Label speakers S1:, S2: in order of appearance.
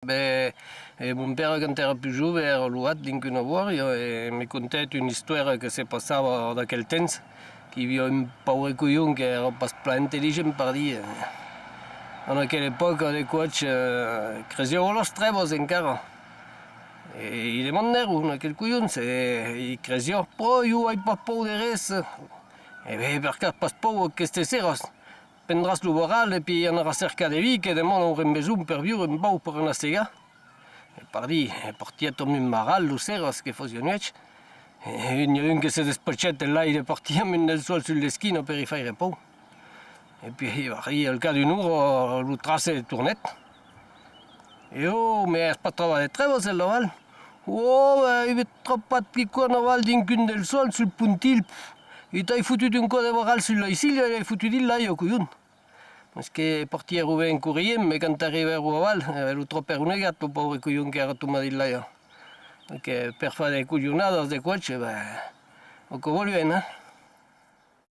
S1: Mon père, quand il era plus jove, era luat dins una voria e me contait une histoire que se passava d'aquell temps, que hi havia un pobre collon que era pas pla intel·ligent per dir. En aquella època de coach creixeu los trebos encara. I de mon nero, aquell collons, i creixeu, però jo vaig pas por de res. E bé, perquè pas por aquestes seres. Prendràs lo varal i puis anaràs cerca de vi, que demà n'haurem besoin per viure en pau per anar a segar. E per dir, partia tot un varal, lo seres que fos jo nuig. E n'hi ha un que se despatxet là i partia amb el sol sur l'esquina per hi fer pau. E puis al cap d'un hora, lo trace tornet. E mais pas trobar de trebos el laval. Hi havia trobat quicò naval dins un del sol sul puntil. I t'hai fotut un cor de varal sur la isilla i l'hai fotut dins l'aigua, collon. Parce que partia rover en corrient, mais quand arriva a aval, lo tropper unegat, lo pobre collon que era tomat dins l'aigua. Perquè per fer de collonades de cotxe, o que volien,